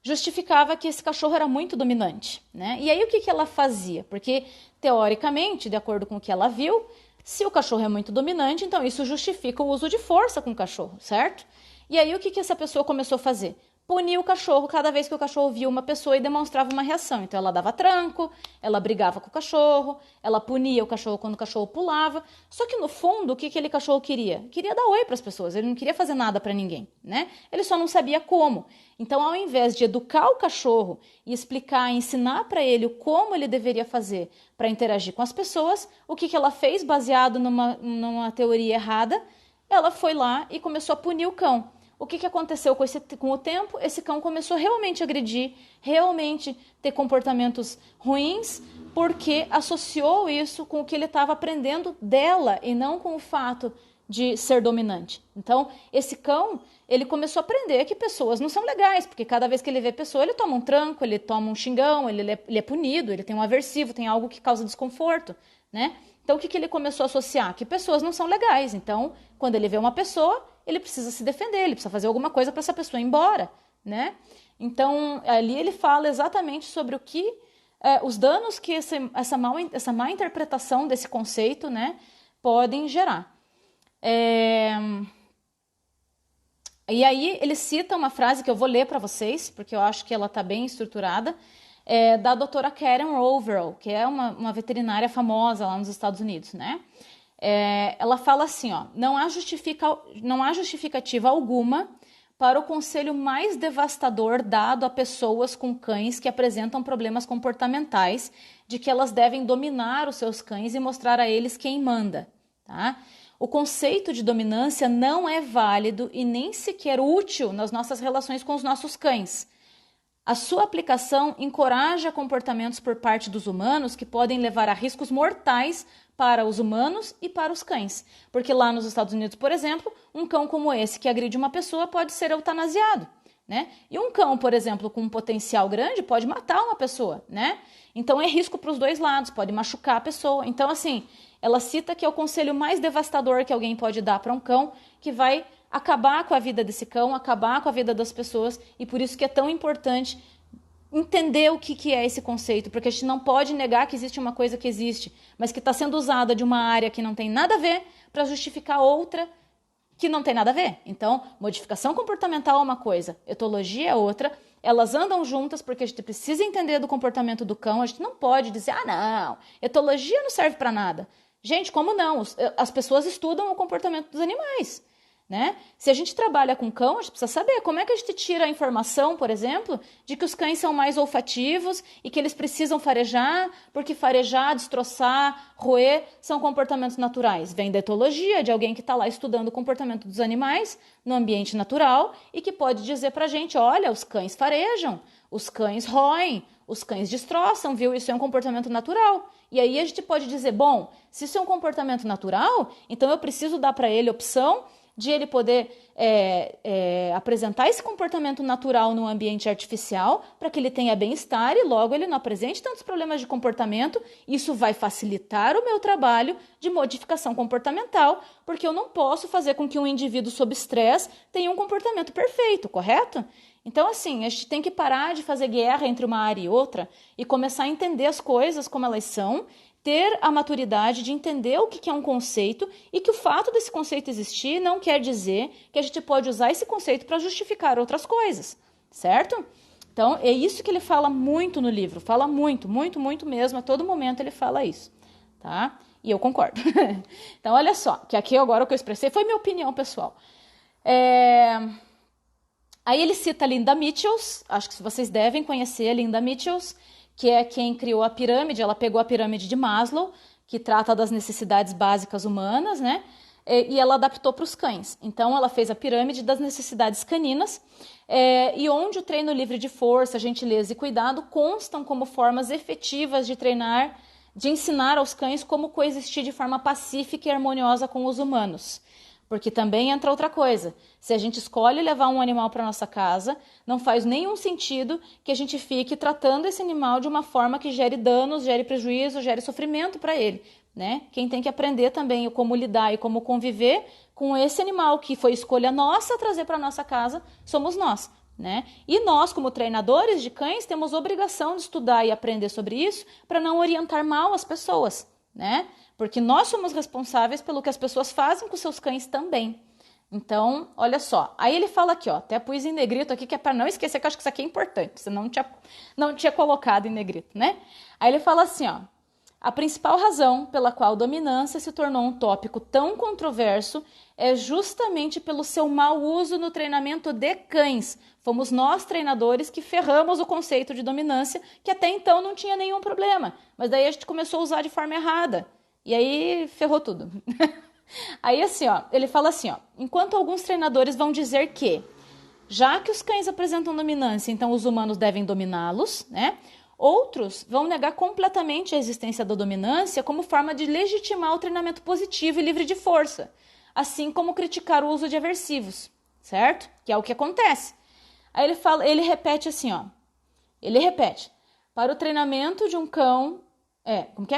justificava que esse cachorro era muito dominante, né? E aí o que ela fazia? Porque, teoricamente, de acordo com o que ela viu, se o cachorro é muito dominante, então isso justifica o uso de força com o cachorro, certo? E aí o que essa pessoa começou a fazer? punia o cachorro cada vez que o cachorro via uma pessoa e demonstrava uma reação. Então ela dava tranco, ela brigava com o cachorro, ela punia o cachorro quando o cachorro pulava. Só que no fundo, o que aquele cachorro queria? Queria dar oi para as pessoas, ele não queria fazer nada para ninguém, né? Ele só não sabia como. Então, ao invés de educar o cachorro e explicar, ensinar para ele como ele deveria fazer para interagir com as pessoas, o que ela fez, baseado numa teoria errada? Ela foi lá e começou a punir o cão. O que aconteceu com o tempo? Esse cão começou realmente a agredir, realmente ter comportamentos ruins, porque associou isso com o que ele estava aprendendo dela e não com o fato de ser dominante. Então, esse cão, ele começou a aprender que pessoas não são legais, porque cada vez que ele vê pessoa, ele toma um tranco, ele toma um xingão, ele é punido, ele tem um aversivo, tem algo que causa desconforto, né? Então, o que ele começou a associar? Que pessoas não são legais. Então, quando ele vê uma pessoa, ele precisa se defender, ele precisa fazer alguma coisa para essa pessoa ir embora, né? Então, ali ele fala exatamente sobre o que os danos que essa má interpretação desse conceito, né, podem gerar. E aí ele cita uma frase que eu vou ler para vocês, porque eu acho que ela está bem estruturada, da doutora Karen Overall, que é uma veterinária famosa lá nos Estados Unidos, né? Ela fala assim, ó, não há justificativa alguma para o conselho mais devastador dado a pessoas com cães que apresentam problemas comportamentais, de que elas devem dominar os seus cães e mostrar a eles quem manda, tá? O conceito de dominância não é válido e nem sequer útil nas nossas relações com os nossos cães. A sua aplicação encoraja comportamentos por parte dos humanos que podem levar a riscos mortais para os humanos e para os cães. Porque lá nos Estados Unidos, por exemplo, um cão como esse que agride uma pessoa pode ser eutanasiado, né? E um cão, por exemplo, com um potencial grande pode matar uma pessoa, né? Então é risco para os dois lados, pode machucar a pessoa. Então, assim, ela cita que é o conselho mais devastador que alguém pode dar para um cão, que vai acabar com a vida desse cão, acabar com a vida das pessoas, e por isso que é tão importante entender o que é esse conceito, porque a gente não pode negar que existe uma coisa que existe, mas que está sendo usada de uma área que não tem nada a ver para justificar outra que não tem nada a ver. Então, modificação comportamental é uma coisa, etologia é outra, elas andam juntas porque a gente precisa entender do comportamento do cão, a gente não pode dizer, não, etologia não serve para nada. Gente, como não? As pessoas estudam o comportamento dos animais, né? Se a gente trabalha com cão, a gente precisa saber como é que a gente tira a informação, por exemplo, de que os cães são mais olfativos e que eles precisam farejar, porque farejar, destroçar, roer são comportamentos naturais. Vem da etologia, de alguém que está lá estudando o comportamento dos animais no ambiente natural e que pode dizer pra gente, olha, os cães farejam, os cães roem, os cães destroçam, viu? Isso é um comportamento natural. E aí a gente pode dizer, bom, se isso é um comportamento natural, então eu preciso dar para ele opção de ele poder apresentar esse comportamento natural no ambiente artificial para que ele tenha bem-estar e logo ele não apresente tantos problemas de comportamento. Isso vai facilitar o meu trabalho de modificação comportamental, porque eu não posso fazer com que um indivíduo sob estresse tenha um comportamento perfeito, correto? Então, assim, a gente tem que parar de fazer guerra entre uma área e outra e começar a entender as coisas como elas são, ter a maturidade de entender o que é um conceito e que o fato desse conceito existir não quer dizer que a gente pode usar esse conceito para justificar outras coisas, certo? Então, é isso que ele fala muito no livro, fala muito, muito, muito mesmo, a todo momento ele fala isso, tá? E eu concordo. Então, olha só, que aqui agora o que eu expressei foi minha opinião pessoal. Aí ele cita a Linda Mitchells, acho que vocês devem conhecer a Linda Mitchells, que é quem criou a pirâmide. Ela pegou a pirâmide de Maslow, que trata das necessidades básicas humanas, né? E ela adaptou para os cães. Então, ela fez a pirâmide das necessidades caninas, e onde o treino livre de força, gentileza e cuidado constam como formas efetivas de treinar, de ensinar aos cães como coexistir de forma pacífica e harmoniosa com os humanos. Porque também entra outra coisa. Se a gente escolhe levar um animal para nossa casa, não faz nenhum sentido que a gente fique tratando esse animal de uma forma que gere danos, gere prejuízo, gere sofrimento para ele, né? Quem tem que aprender também como lidar e como conviver com esse animal que foi escolha nossa trazer para nossa casa, somos nós, né? E nós, como treinadores de cães, temos obrigação de estudar e aprender sobre isso para não orientar mal as pessoas, né? Porque nós somos responsáveis pelo que as pessoas fazem com seus cães também. Então, olha só. Aí ele fala aqui, ó, até pus em negrito aqui, que é para não esquecer, que eu acho que isso aqui é importante, você não tinha colocado em negrito, né? Aí ele fala assim, ó, a principal razão pela qual dominância se tornou um tópico tão controverso é justamente pelo seu mau uso no treinamento de cães. Fomos nós, treinadores, que ferramos o conceito de dominância, que até então não tinha nenhum problema. Mas daí a gente começou a usar de forma errada. E aí ferrou tudo. Aí assim, ó, ele fala assim, ó, enquanto alguns treinadores vão dizer que, já que os cães apresentam dominância, então os humanos devem dominá-los, né? Outros vão negar completamente a existência da dominância como forma de legitimar o treinamento positivo e livre de força, assim como criticar o uso de aversivos, certo? Que é o que acontece. Aí ele repete assim, ó. Ele repete: para o treinamento de um cão,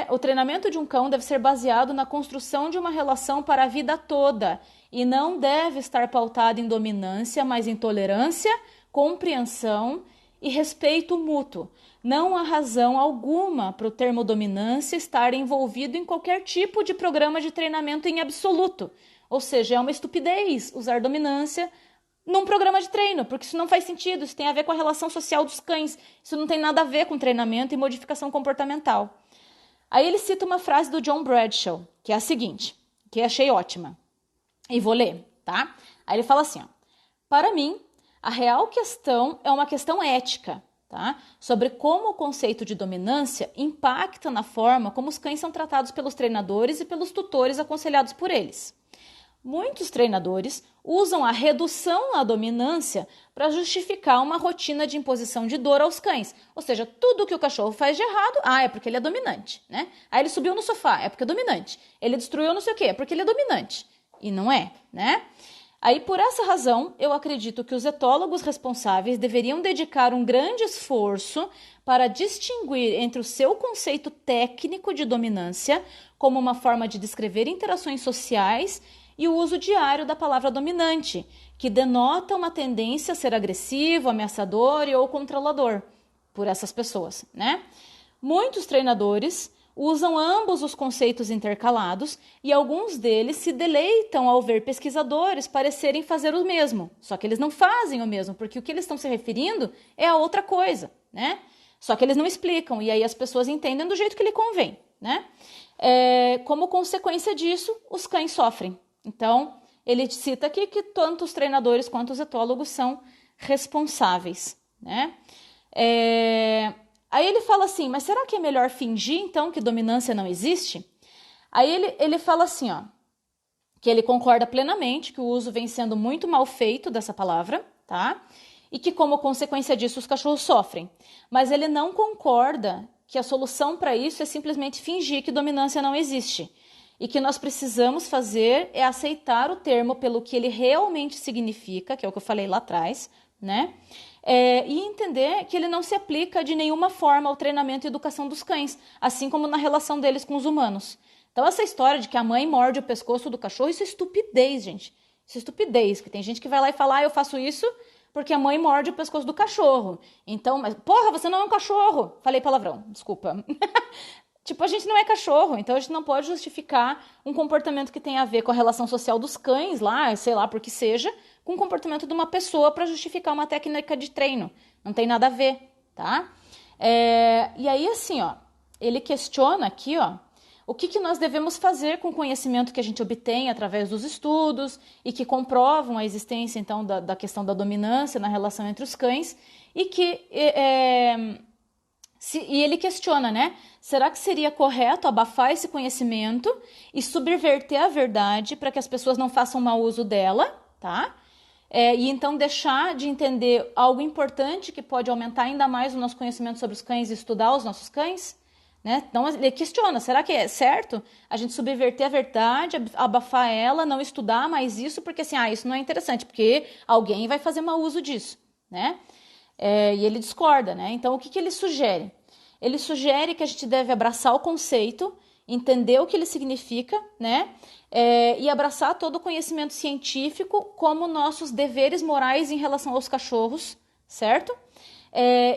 o treinamento de um cão deve ser baseado na construção de uma relação para a vida toda e não deve estar pautado em dominância, mas em tolerância, compreensão e respeito mútuo. Não há razão alguma para o termo dominância estar envolvido em qualquer tipo de programa de treinamento em absoluto. Ou seja, é uma estupidez usar dominância num programa de treino, porque isso não faz sentido, isso tem a ver com a relação social dos cães, isso não tem nada a ver com treinamento e modificação comportamental. Aí ele cita uma frase do John Bradshaw, que é a seguinte, que eu achei ótima, e vou ler, tá? Aí ele fala assim, ó, para mim, a real questão é uma questão ética, tá? Sobre como o conceito de dominância impacta na forma como os cães são tratados pelos treinadores e pelos tutores aconselhados por eles. Muitos treinadores usam a redução à dominância para justificar uma rotina de imposição de dor aos cães. Ou seja, tudo que o cachorro faz de errado, é porque ele é dominante, né? Aí ele subiu no sofá, é porque é dominante. Ele destruiu não sei o quê, é porque ele é dominante. E não é, né? Aí, por essa razão, eu acredito que os etólogos responsáveis deveriam dedicar um grande esforço para distinguir entre o seu conceito técnico de dominância, como uma forma de descrever interações sociais, e o uso diário da palavra dominante, que denota uma tendência a ser agressivo, ameaçador ou controlador por essas pessoas, né? Muitos treinadores usam ambos os conceitos intercalados e alguns deles se deleitam ao ver pesquisadores parecerem fazer o mesmo. Só que eles não fazem o mesmo, porque o que eles estão se referindo é a outra coisa, né? Só que eles não explicam e aí as pessoas entendem do jeito que lhe convém, né? Como consequência disso, os cães sofrem. Então, ele cita aqui que tanto os treinadores quanto os etólogos são responsáveis, né? Aí ele fala assim, mas será que é melhor fingir, então, que dominância não existe? Aí ele fala assim, ó, que ele concorda plenamente que o uso vem sendo muito mal feito dessa palavra, tá? E que, como consequência disso, os cachorros sofrem. Mas ele não concorda que a solução para isso é simplesmente fingir que dominância não existe. E que nós precisamos fazer é aceitar o termo pelo que ele realmente significa, que é o que eu falei lá atrás, né? E entender que ele não se aplica de nenhuma forma ao treinamento e educação dos cães, assim como na relação deles com os humanos. Então, essa história de que a mãe morde o pescoço do cachorro, isso é estupidez, gente. Isso é estupidez, que tem gente que vai lá e fala, eu faço isso porque a mãe morde o pescoço do cachorro. Então, mas, porra, você não é um cachorro. Falei palavrão, desculpa. Tipo, a gente não é cachorro, então a gente não pode justificar um comportamento que tem a ver com a relação social dos cães lá, sei lá, por que seja, com o comportamento de uma pessoa para justificar uma técnica de treino. Não tem nada a ver, tá? E aí, assim, ó, ele questiona aqui, ó, o que nós devemos fazer com o conhecimento que a gente obtém através dos estudos e que comprovam a existência, então, da questão da dominância na relação entre os cães e que... E ele questiona, né? Será que seria correto abafar esse conhecimento e subverter a verdade para que as pessoas não façam mau uso dela, tá? E então deixar de entender algo importante que pode aumentar ainda mais o nosso conhecimento sobre os cães e estudar os nossos cães, né? Então ele questiona, será que é certo a gente subverter a verdade, abafar ela, não estudar mais isso, porque assim, isso não é interessante, porque alguém vai fazer mau uso disso, né? E ele discorda, né? Então, o que ele sugere? Ele sugere que a gente deve abraçar o conceito, entender o que ele significa, né? E abraçar todo o conhecimento científico como nossos deveres morais em relação aos cachorros, certo?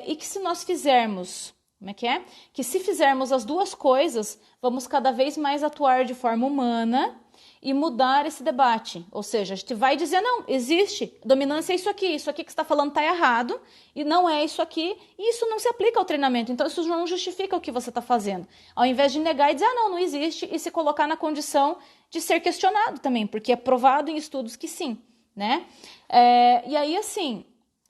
E que se nós fizermos Como é que é? Que se fizermos as duas coisas, vamos cada vez mais atuar de forma humana e mudar esse debate. Ou seja, a gente vai dizer, não, existe, dominância é isso aqui que você está falando está errado, e não é isso aqui, e isso não se aplica ao treinamento, então isso não justifica o que você está fazendo. Ao invés de negar e dizer, não existe, e se colocar na condição de ser questionado também, porque é provado em estudos que sim, né? E aí, assim,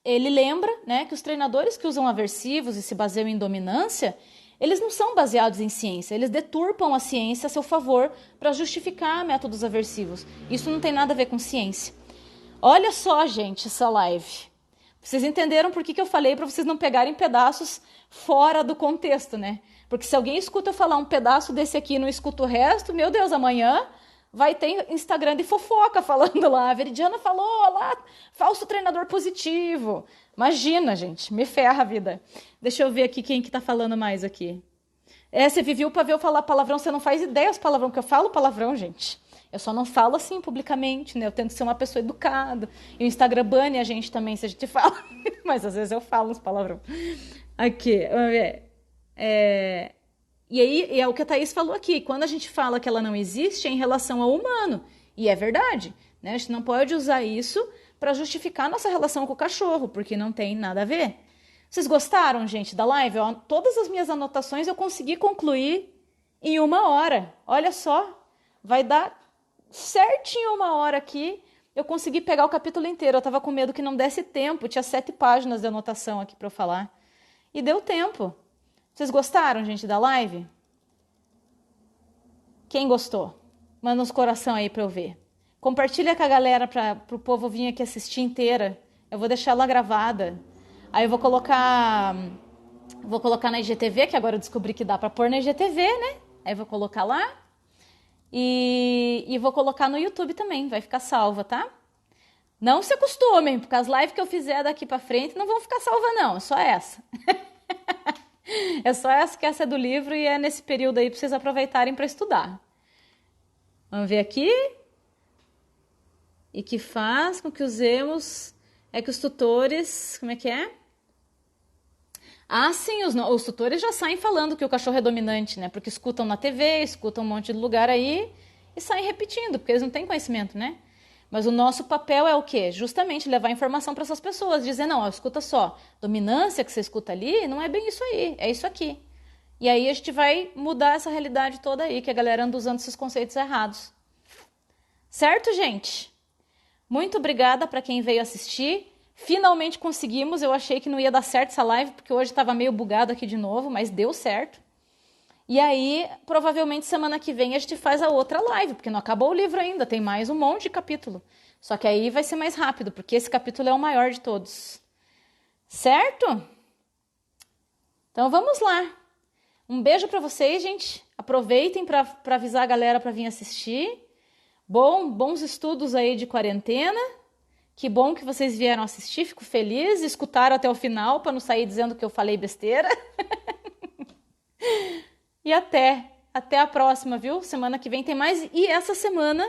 ele lembra, né, que os treinadores que usam aversivos e se baseiam em dominância, eles não são baseados em ciência, eles deturpam a ciência a seu favor para justificar métodos aversivos. Isso não tem nada a ver com ciência. Olha só, gente, essa live. Vocês entenderam por que eu falei para vocês não pegarem pedaços fora do contexto, né? Porque se alguém escuta eu falar um pedaço desse aqui e não escuta o resto, meu Deus, amanhã vai ter Instagram de fofoca falando lá. A Veridiana falou lá, falso treinador positivo. Imagina, gente, me ferra a vida. Deixa eu ver aqui quem que tá falando mais aqui. Você viveu pra ver eu falar palavrão, você não faz ideia os palavrão, que eu falo palavrão, gente. Eu só não falo assim publicamente, né? Eu tento ser uma pessoa educada. E o Instagram bane a gente também, se a gente fala. Mas às vezes eu falo uns palavrão. Aqui, vamos ver. E aí, é o que a Thaís falou aqui. Quando a gente fala que ela não existe, é em relação ao humano. E é verdade, né? A gente não pode usar isso para justificar nossa relação com o cachorro, porque não tem nada a ver. Vocês gostaram, gente, da live? Todas as minhas anotações eu consegui concluir em 1 hora. Olha só, vai dar certinho 1 hora aqui. Eu consegui pegar o capítulo inteiro. Eu estava com medo que não desse tempo. Tinha 7 páginas de anotação aqui para eu falar. E deu tempo. Vocês gostaram, gente, da live? Quem gostou? Manda uns coração aí para eu ver. Compartilha com a galera para o povo vir aqui assistir inteira. Eu vou deixar ela gravada. Aí eu vou colocar na IGTV, que agora eu descobri que dá para pôr na IGTV, né? Aí eu vou colocar lá. E vou colocar no YouTube também, vai ficar salva, tá? Não se acostumem, porque as lives que eu fizer daqui para frente não vão ficar salva não, é só essa. É só essa, que essa é do livro e é nesse período aí para vocês aproveitarem para estudar. Vamos ver aqui. E que faz com que usemos... É que os tutores... Como é que é? Ah, sim, os tutores já saem falando que o cachorro é dominante, né? Porque escutam na TV, escutam um monte de lugar aí e saem repetindo, porque eles não têm conhecimento, né? Mas o nosso papel é o quê? Justamente levar informação para essas pessoas, dizer, não, ó, escuta só, dominância que você escuta ali não é bem isso aí, é isso aqui. E aí a gente vai mudar essa realidade toda aí, que a galera anda usando esses conceitos errados. Certo, gente? Muito obrigada para quem veio assistir. Finalmente conseguimos, eu achei que não ia dar certo essa live, porque hoje estava meio bugado aqui de novo, mas deu certo. E aí, provavelmente semana que vem a gente faz a outra live, porque não acabou o livro ainda, tem mais um monte de capítulo. Só que aí vai ser mais rápido, porque esse capítulo é o maior de todos. Certo? Então vamos lá. Um beijo para vocês, gente. Aproveitem para avisar a galera para vir assistir. Bons estudos aí de quarentena. Que bom que vocês vieram assistir, fico feliz. Escutaram até o final para não sair dizendo que eu falei besteira. E até a próxima, viu? Semana que vem tem mais. E essa semana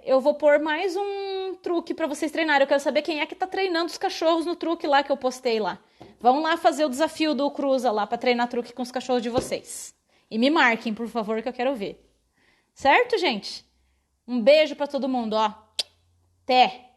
eu vou pôr mais um truque para vocês treinarem. Eu quero saber quem é que tá treinando os cachorros no truque lá que eu postei lá. Vão lá fazer o desafio do Cruza lá para treinar truque com os cachorros de vocês. E me marquem, por favor, que eu quero ver. Certo, gente? Um beijo para todo mundo, ó. Até!